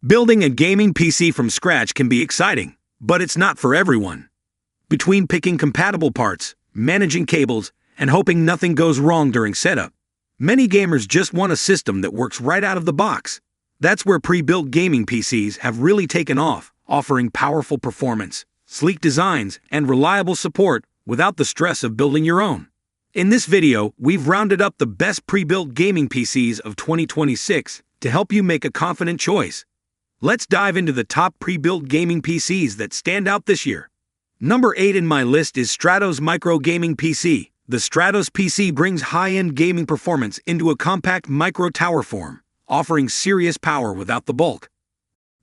Building a gaming PC from scratch can be exciting, but it's not for everyone. Between picking compatible parts, managing cables, and hoping nothing goes wrong during setup, many gamers just want a system that works right out of the box. That's where pre-built gaming PCs have really taken off, offering powerful performance, sleek designs, and reliable support without the stress of building your own. In this video, we've rounded up the best pre-built gaming PCs of 2026 to help you make a confident choice. Let's dive into the top pre-built gaming PCs that stand out this year. Number 8 in my list is Stratos Micro Gaming PC. The Stratos PC brings high-end gaming performance into a compact micro tower form, offering serious power without the bulk.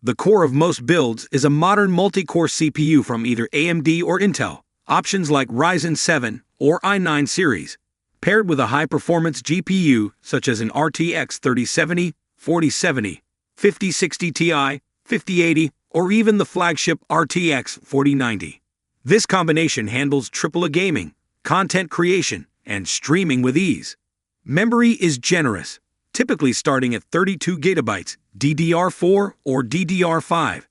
The core of most builds is a modern multi-core CPU from either AMD or Intel, options like Ryzen 7 or i9 series, paired with a high-performance GPU such as an RTX 3070, 4070, 5060 Ti, 5080, or even the flagship RTX 4090. This combination handles AAA gaming, content creation, and streaming with ease. Memory is generous, typically starting at 32 GB, DDR4 or DDR5,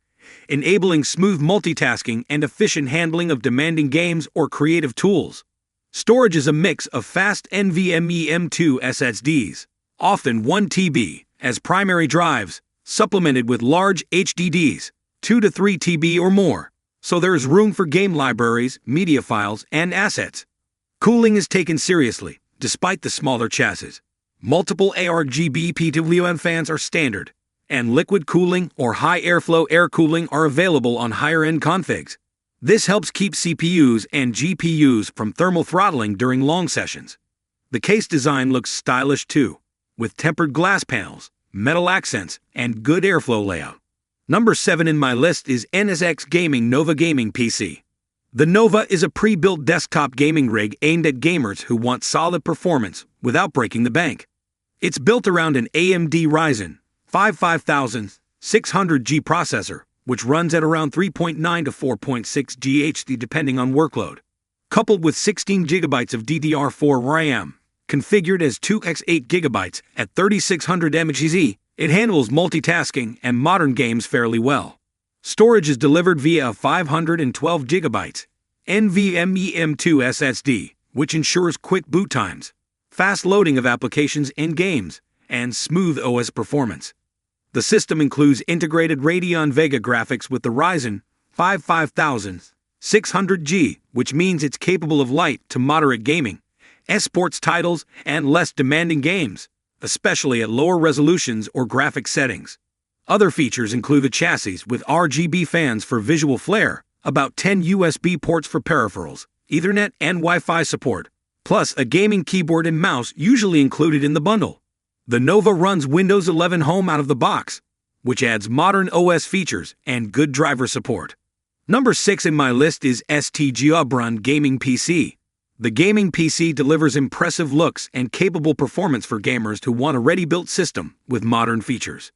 enabling smooth multitasking and efficient handling of demanding games or creative tools. Storage is a mix of fast NVMe M2 SSDs, often 1 TB, as primary drives, supplemented with large HDDs, 2 to 3 TB or more, so there is room for game libraries, media files, and assets. Cooling is taken seriously, despite the smaller chassis. Multiple ARGB PWM fans are standard, and liquid cooling or high airflow air cooling are available on higher-end configs. This helps keep CPUs and GPUs from thermal throttling during long sessions. The case design looks stylish too, with tempered glass panels, metal accents, and good airflow layout. Number 7 in my list is NSXGaming Nova Gaming PC. The Nova is a pre-built desktop gaming rig aimed at gamers who want solid performance without breaking the bank. It's built around an AMD Ryzen 5600G processor, which runs at around 3.9 to 4.6 GHz depending on workload, coupled with 16 GB of DDR4 RAM. Configured as 2x8 GB at 3600 mHz, it handles multitasking and modern games fairly well. Storage is delivered via a 512 GB NVMe M2 SSD, which ensures quick boot times, fast loading of applications in games, and smooth OS performance. The system includes integrated Radeon Vega graphics with the Ryzen 5600G, which means it's capable of light to moderate gaming, esports titles, and less demanding games, especially at lower resolutions or graphic settings. Other features include the chassis with RGB fans for visual flair, about 10 USB ports for peripherals, Ethernet and Wi-Fi support, plus a gaming keyboard and mouse usually included in the bundle. The Nova runs Windows 11 Home out of the box, which adds modern OS features and good driver support. Number 6 in my list is STGAubron Gaming PC. The gaming PC delivers impressive looks and capable performance for gamers who want a ready-built system with modern features.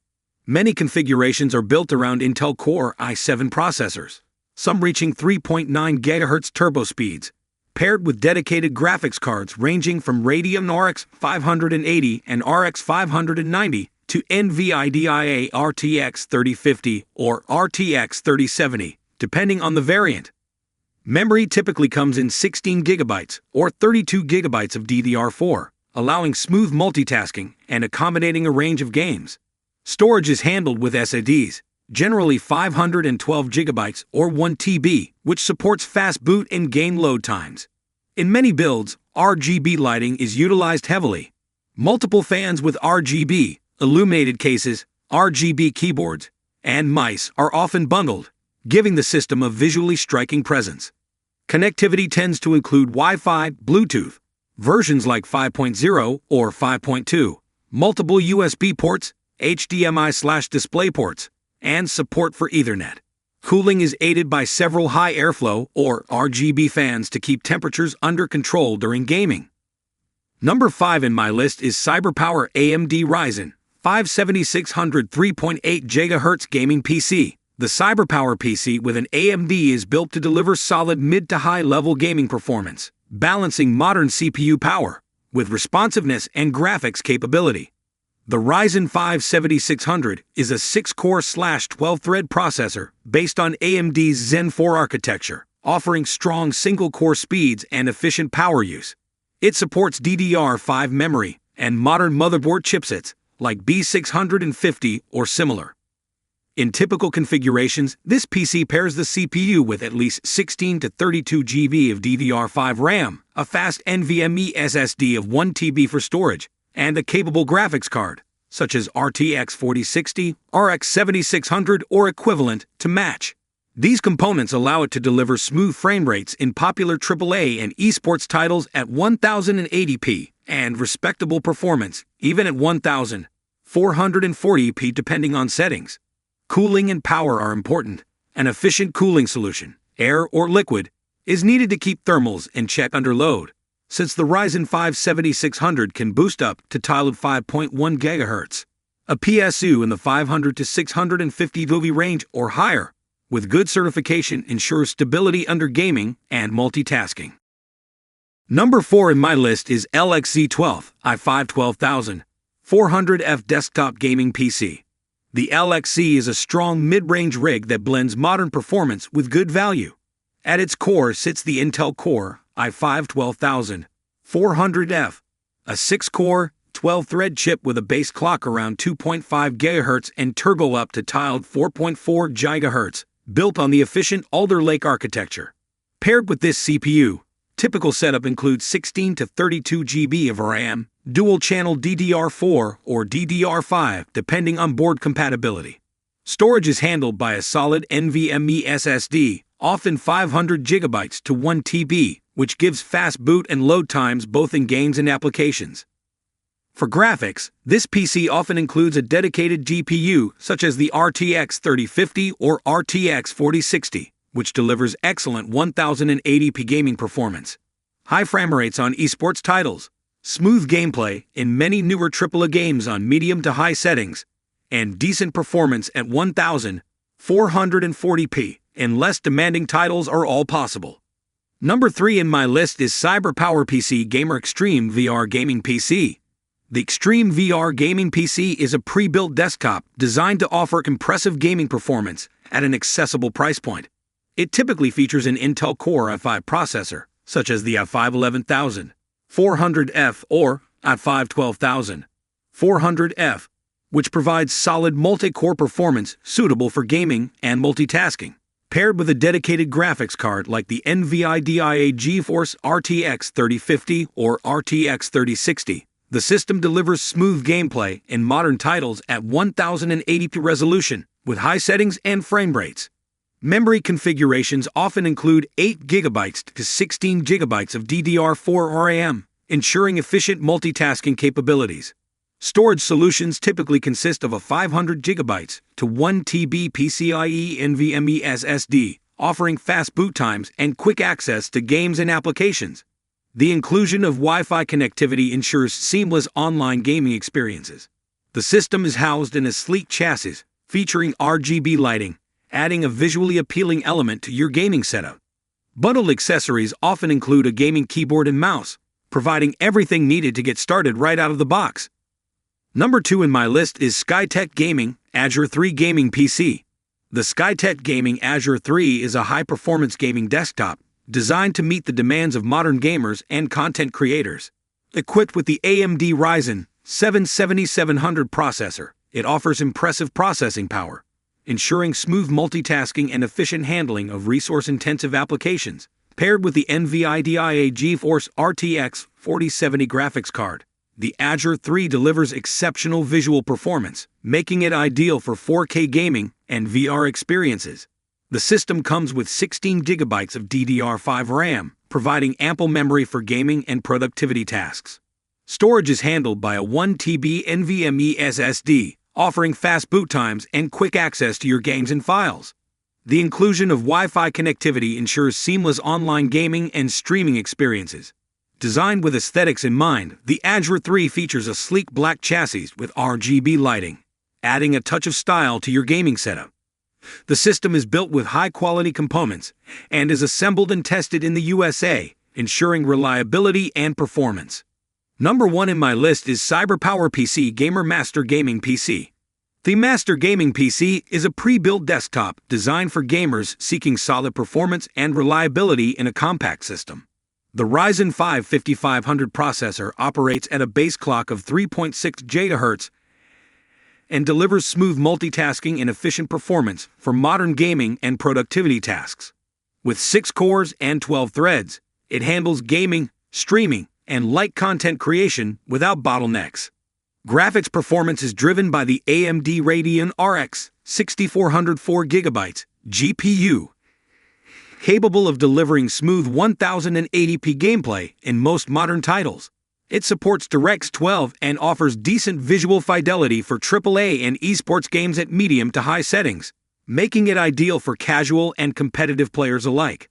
Many configurations are built around Intel Core i7 processors, some reaching 3.9 GHz turbo speeds, paired with dedicated graphics cards ranging from Radeon RX 580 and RX 590 to NVIDIA RTX 3050 or RTX 3070, depending on the variant. Memory typically comes in 16 GB or 32 GB of DDR4, allowing smooth multitasking and accommodating a range of games. Storage is handled with SSDs, generally 512 GB or 1 TB, which supports fast boot and game load times. In many builds, RGB lighting is utilized heavily. Multiple fans with RGB, illuminated cases, RGB keyboards, and mice are often bundled, giving the system a visually striking presence. Connectivity tends to include Wi-Fi, Bluetooth, versions like 5.0 or 5.2, multiple USB ports, HDMI/display ports, and support for Ethernet. Cooling is aided by several high airflow or RGB fans to keep temperatures under control during gaming. Number 5 in my list is CyberPower AMD Ryzen 5600 3.8 GHz Gaming PC. The CyberPowerPC with an AMD is built to deliver solid mid to high level gaming performance, balancing modern CPU power with responsiveness and graphics capability. The Ryzen 5 7600 is a 6-core/12-thread processor based on AMD's Zen 4 architecture, offering strong single-core speeds and efficient power use. It supports DDR5 memory and modern motherboard chipsets like B650 or similar. In typical configurations, this PC pairs the CPU with at least 16 to 32 GB of DDR5 RAM, a fast NVMe SSD of 1 TB for storage, and a capable graphics card, such as RTX 4060, RX 7600, or equivalent, to match. These components allow it to deliver smooth frame rates in popular AAA and esports titles at 1080p and respectable performance, even at 1440p depending on settings. Cooling and power are important. An efficient cooling solution, air or liquid, is needed to keep thermals in check under load. Since the Ryzen 5 7600 can boost up to tiled 5.1 GHz, a PSU in the 500 to 650 VOV range or higher, with good certification ensures stability under gaming and multitasking. Number 4 in my list is LXZ12 i5 12400 400F Desktop Gaming PC. The LXZ is a strong mid-range rig that blends modern performance with good value. At its core sits the Intel Core i5 12400 400F, a 6-core, 12-thread chip with a base clock around 2.5 GHz and turbo up to tiled 4.4 GHz, built on the efficient Alder Lake architecture. Paired with this CPU, typical setup includes 16 to 32 GB of RAM, dual-channel DDR4 or DDR5 depending on board compatibility. Storage is handled by a solid NVMe SSD, often 500 GB to 1 TB, which gives fast boot and load times both in games and applications. For graphics, this PC often includes a dedicated GPU such as the RTX 3050 or RTX 4060, which delivers excellent 1080p gaming performance, high frame rates on esports titles, smooth gameplay in many newer AAA games on medium to high settings, and decent performance at 1440p in less demanding titles are all possible. Number 3 in my list is CyberPowerPC Gamer Xtreme VR Gaming PC. The Xtreme VR Gaming PC is a pre-built desktop designed to offer impressive gaming performance at an accessible price point. It typically features an Intel Core i5 processor, such as the i5 11000 400F or i5 12000 400F, which provides solid multi-core performance suitable for gaming and multitasking. Paired with a dedicated graphics card like the NVIDIA GeForce RTX 3050 or RTX 3060, the system delivers smooth gameplay in modern titles at 1080p resolution with high settings and frame rates. Memory configurations often include 8 GB to 16 GB of DDR4 RAM, ensuring efficient multitasking capabilities. Storage solutions typically consist of a 500 GB to 1 TB PCIe NVMe SSD, offering fast boot times and quick access to games and applications. The inclusion of Wi-Fi connectivity ensures seamless online gaming experiences. The system is housed in a sleek chassis, featuring RGB lighting, adding a visually appealing element to your gaming setup. Bundled accessories often include a gaming keyboard and mouse, providing everything needed to get started right out of the box. Number 2 in my list is Skytech Gaming Azure 3 Gaming PC. The Skytech Gaming Azure 3 is a high-performance gaming desktop designed to meet the demands of modern gamers and content creators. Equipped with the AMD Ryzen 7 7700 processor, it offers impressive processing power, ensuring smooth multitasking and efficient handling of resource-intensive applications. Paired with the NVIDIA GeForce RTX 4070 graphics card, the Azure 3 delivers exceptional visual performance, making it ideal for 4K gaming and VR experiences. The system comes with 16 GB of DDR5 RAM, providing ample memory for gaming and productivity tasks. Storage is handled by a 1 TB NVMe SSD, offering fast boot times and quick access to your games and files. The inclusion of Wi-Fi connectivity ensures seamless online gaming and streaming experiences. Designed with aesthetics in mind, the Azure 3 features a sleek black chassis with RGB lighting, adding a touch of style to your gaming setup. The system is built with high-quality components and is assembled and tested in the USA, ensuring reliability and performance. Number 1 in my list is CyberPowerPC Gamer Master Gaming PC. The Master Gaming PC is a pre-built desktop designed for gamers seeking solid performance and reliability in a compact system. The Ryzen 5 5500 processor operates at a base clock of 3.6 GHz and delivers smooth multitasking and efficient performance for modern gaming and productivity tasks. With 6 cores and 12 threads, it handles gaming, streaming, and light content creation without bottlenecks. Graphics performance is driven by the AMD Radeon RX 6404GB GPU, capable of delivering smooth 1080p gameplay in most modern titles. It supports DirectX 12 and offers decent visual fidelity for AAA and esports games at medium to high settings, making it ideal for casual and competitive players alike.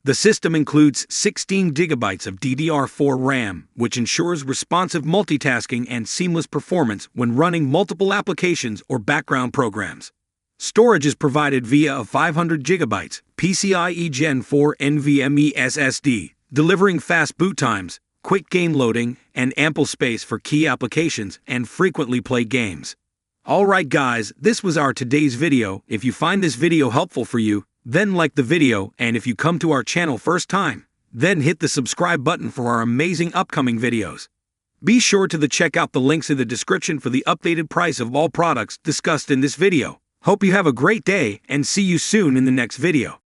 The system includes 16 GB of DDR4 RAM, which ensures responsive multitasking and seamless performance when running multiple applications or background programs. Storage is provided via a 500 GB PCIe Gen 4 NVMe SSD, delivering fast boot times, quick game loading, and ample space for key applications and frequently played games. Alright guys, this was our today's video. If you find this video helpful for you, then like the video, and if you come to our channel first time, then hit the subscribe button for our amazing upcoming videos. Be sure to check out the links in the description for the updated price of all products discussed in this video. Hope you have a great day and see you soon in the next video.